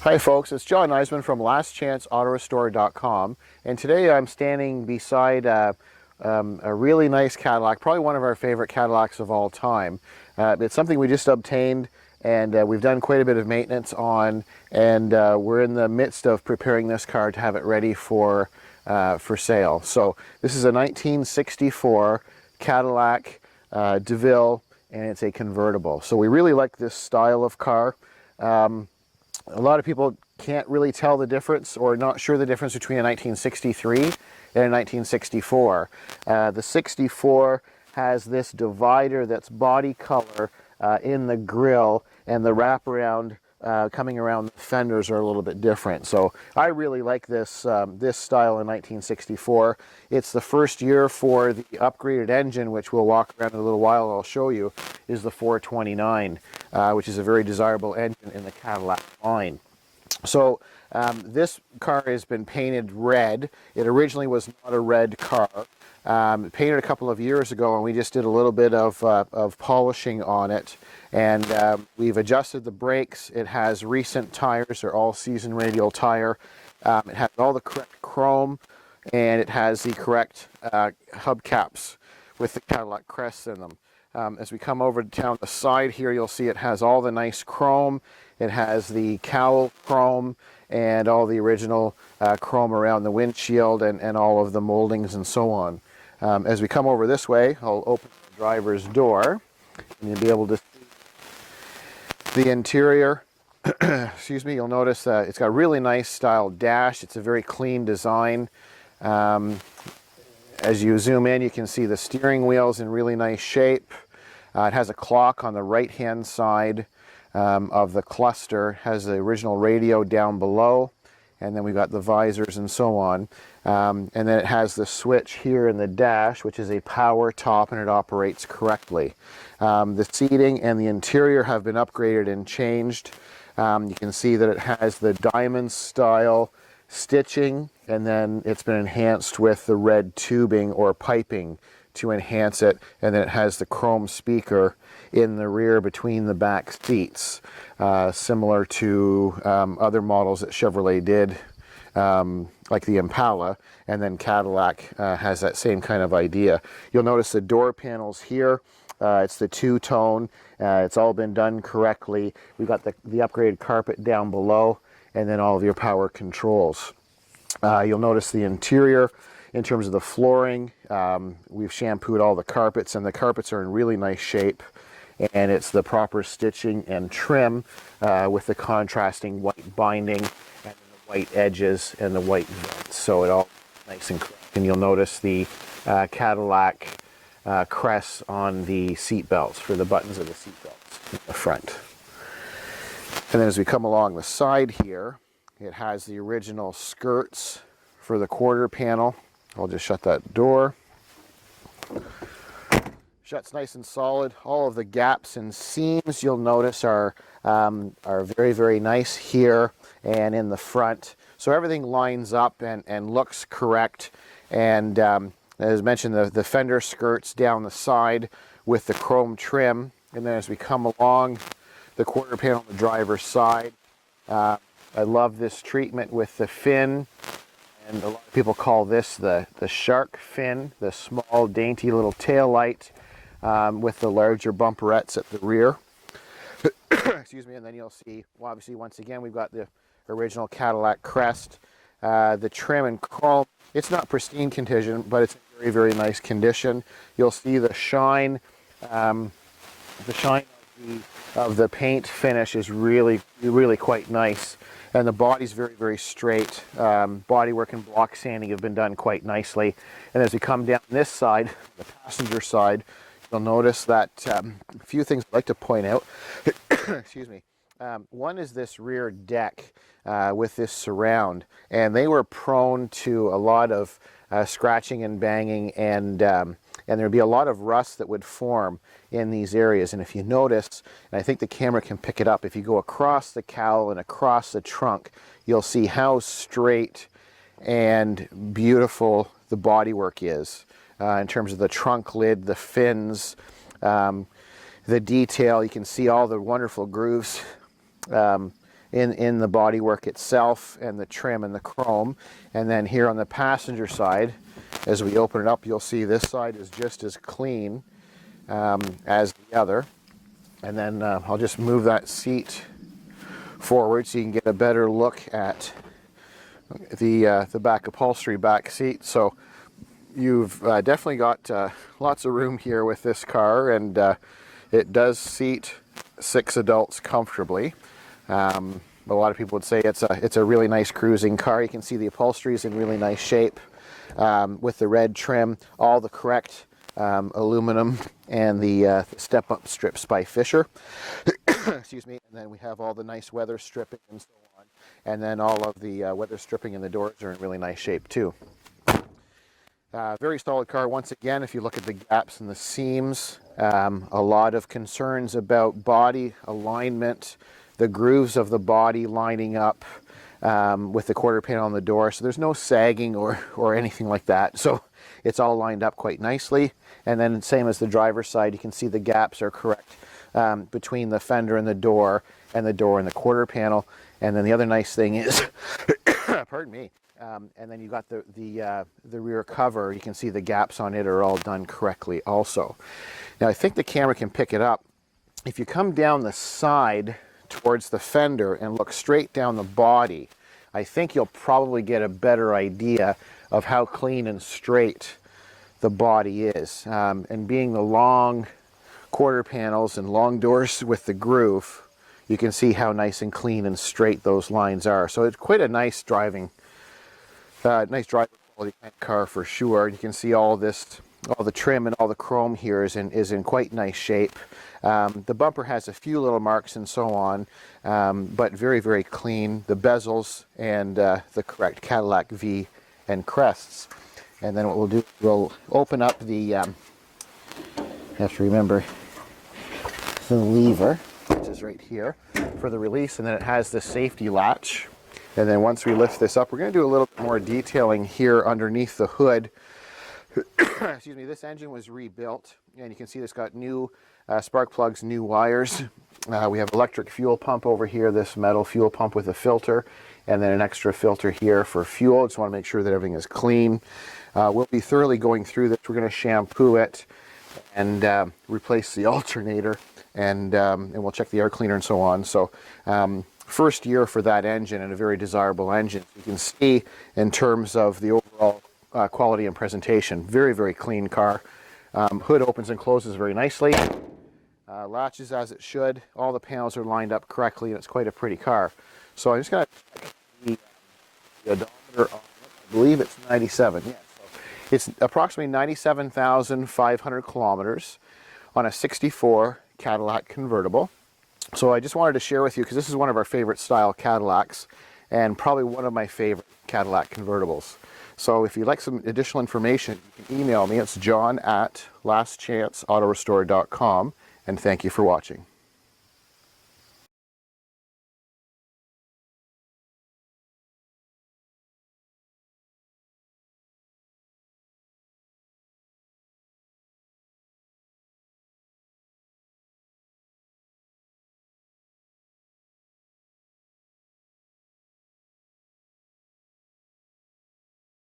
Hi folks, it's John Nizman from LastChanceAutorestore.com, and today I'm standing beside a really nice Cadillac, probably one of our favorite Cadillacs of all time. It's something we just obtained, and we've done quite a bit of maintenance on, and we're in the midst of preparing this car to have it ready for sale. So this is a 1964 Cadillac Deville, and it's a convertible. So we really like this style of car. A lot of people can't really tell the difference, or not sure the difference between a 1963 and a 1964. The 64 has this divider that's body color in the grille, and the wraparound coming around the fenders are a little bit different. So I really like this this style in 1964. It's the first year for the upgraded engine, which we'll walk around in a little while. I'll show you, is the 429, which is a very desirable engine in the Cadillac line. So this car has been painted red. It originally was not a red car. Painted a couple of years ago, and we just did a little bit of polishing on it, and we've adjusted the brakes. It has recent tires. They're all season radial tire. It has all the correct chrome, and it has the correct hubcaps with the Cadillac crests in them. As we come over down the side here, you'll see it has all the nice chrome. It has the cowl chrome and all the original chrome around the windshield, and all of the moldings and so on. As we come over this way, I'll open the driver's door, and you'll be able to see the interior. Excuse me. You'll notice that it's got a really nice style dash. It's a very clean design. As you zoom in, you can see the steering wheel's in really nice shape. It has a clock on the right-hand side of the cluster. It has the original radio down below, and then we've got the visors and so on. And then it has the switch here in the dash, which is a power top, and it operates correctly. The seating and the interior have been upgraded and changed. You can see that it has the diamond style stitching, and then it's been enhanced with the red tubing or piping to enhance it, and then it has the chrome speaker in the rear between the back seats, similar to other models that Chevrolet did, like the Impala, and then Cadillac has that same kind of idea. You'll notice the door panels here. It's the two-tone. It's all been done correctly. We've got the upgraded carpet down below, and then all of your power controls. You'll notice the interior in terms of the flooring. We've shampooed all the carpets, and the carpets are in really nice shape, and it's the proper stitching and trim with the contrasting white binding and the white edges and the white vents, so it all nice and correct. And you'll notice the Cadillac crests on the seat belts for the buttons of the seat belts in the front. And then as we come along the side here, it has the original skirts for the quarter panel. I'll just shut that door. Shuts nice and solid. All of the gaps and seams, you'll notice, are very, very nice here and in the front. So everything lines up and looks correct. And as mentioned, the fender skirts down the side with the chrome trim. And then as we come along the quarter panel on the driver's side, I love this treatment with the fin. And a lot of people call this the shark fin, the small, dainty little tail light with the larger bumperettes at the rear. Excuse me. And then you'll see, well, obviously, once again, we've got the original Cadillac crest, the trim and chrome. It's not pristine condition, but it's in very, very nice condition. You'll see the shine. The shine of the paint finish is really, really quite nice. And the body's very, very straight. Bodywork and block sanding have been done quite nicely. And as we come down this side, the passenger side, you'll notice that a few things I'd like to point out. Excuse me. One is this rear deck with this surround. And they were prone to a lot of scratching and banging, and there'd be a lot of rust that would form in these areas. And if you notice, and I think the camera can pick it up, if you go across the cowl and across the trunk, you'll see how straight and beautiful the bodywork is in terms of the trunk lid, the fins, the detail. You can see all the wonderful grooves in the bodywork itself and the trim and the chrome. And then here on the passenger side, as we open it up, you'll see this side is just as clean as the other. And then I'll just move that seat forward so you can get a better look at the back upholstery back seat. So you've definitely got lots of room here with this car, and it does seat 6 adults comfortably. A lot of people would say it's a really nice cruising car. You can see the upholstery is in really nice shape with the red trim, all the correct aluminum, and the step-up strips by Fisher. Excuse me. And then we have all the nice weather stripping and so on. And then all of the weather stripping in the doors are in really nice shape too. Very solid car. Once again, if you look at the gaps and the seams, a lot of concerns about body alignment, the grooves of the body lining up with the quarter panel on the door. So there's no sagging or anything like that. So it's all lined up quite nicely. And then same as the driver's side, you can see the gaps are correct between the fender and the door and the quarter panel. And then the other nice thing is, pardon me, and then you got the rear cover. You can see the gaps on it are all done correctly also. Now I think the camera can pick it up. If you come down the side towards the fender and look straight down the body, I think you'll probably get a better idea of how clean and straight the body is. And being the long quarter panels and long doors with the groove, you can see how nice and clean and straight those lines are. So it's quite a nice driving, nice driver quality car for sure. You can see all this, all the trim and all the chrome here is in quite nice shape. The bumper has a few little marks and so on, but very, very clean. The bezels and the correct Cadillac V and crests. And then what we'll do, we'll open up the, have to remember the lever, which is right here, for the release, and then it has the safety latch. And then once we lift this up, we're going to do a little bit more detailing here underneath the hood. Excuse me, this engine was rebuilt, and you can see it's got new spark plugs, new wires. We have electric fuel pump over here, this metal fuel pump with a filter, and then an extra filter here for fuel. Just want to make sure that everything is clean. We'll be thoroughly going through this. We're going to shampoo it and replace the alternator, and we'll check the air cleaner and so on. So first year for that engine, and a very desirable engine. You can see in terms of the overall quality and presentation, very, very clean car. Hood opens and closes very nicely. Latches as it should. All the panels are lined up correctly, and it's quite a pretty car. So I'm just going to check the odometer on, I believe it's 97. Yeah, so it's approximately 97,500 kilometers on a 64 Cadillac Convertible. So I just wanted to share with you, because this is one of our favorite style Cadillacs, and probably one of my favorite Cadillac Convertibles. So if you'd like some additional information, you can email me. It's john@lastchanceautorestore.com, and thank you for watching.